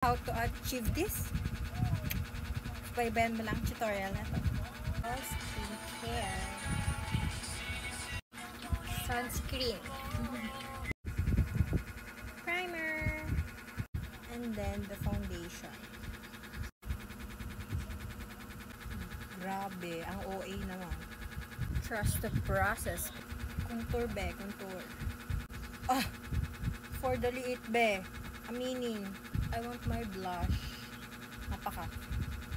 How to achieve this? Baybayan mo lang tutorial na to. Skincare. Sunscreen. Primer. And then the foundation. Grabe, ang OA naman. Trust the process. Contour be, contour. Ah! For the liit be. Aminin. I want my blush. Napaka.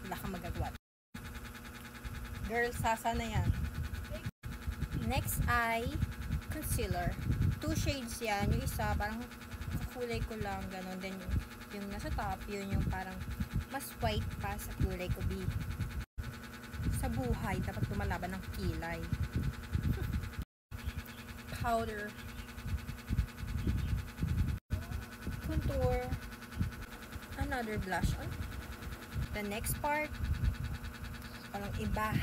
Wala kang magagawa. Girl, sasa na yan. Next ay concealer. 2 shades yan. Yung isa, parang kulay ko lang. Ganon. Then yung nasa top, yun yung parang mas white pa sa kulay ko. Sa buhay, dapat lumalaban ng kilay. Powder. Contour. Another blush on. The next part, walang iba,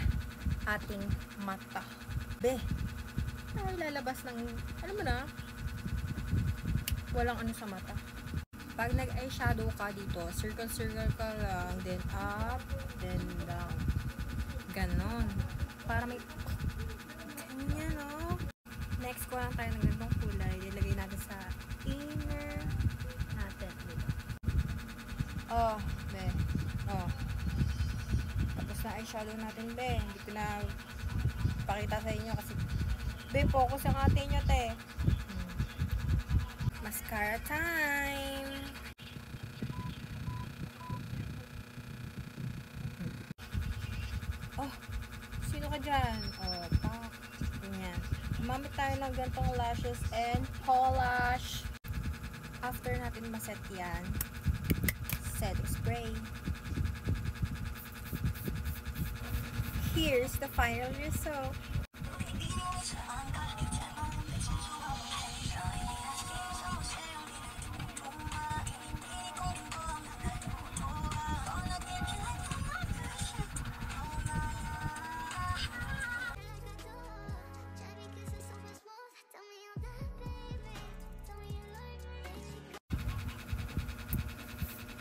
ating mata. Be, ay lalabas ng, alam mo na, walang ano sa mata. Pag nag-eyeshadow ka dito, circle ka lang, then up, then down. Ganon. Para may, ganyan, no? Next, kuha lang tayo ng ganitong kulay. Ilagay natin sa inner natin. Oh, be. Oh. Tapos na eyeshadow natin, be. Hindi ko na pakita sa inyo kasi, be, focus ang atin nyo, te. Mascara time! Oh, sino ka dyan? Oh, pak. Ganyan. Gumamit tayo ng gantong lashes and polish. After natin maset yan, setting spray. Here's the final result.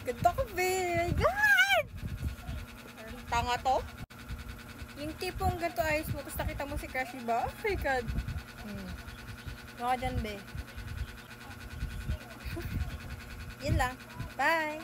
Ganda ko, babe! God! Tanga to? Yung tipong ganito ayos mo, tapos nakita mo si Crush, ba? Oh my God! Maka dyan, be. Yun lang. Bye!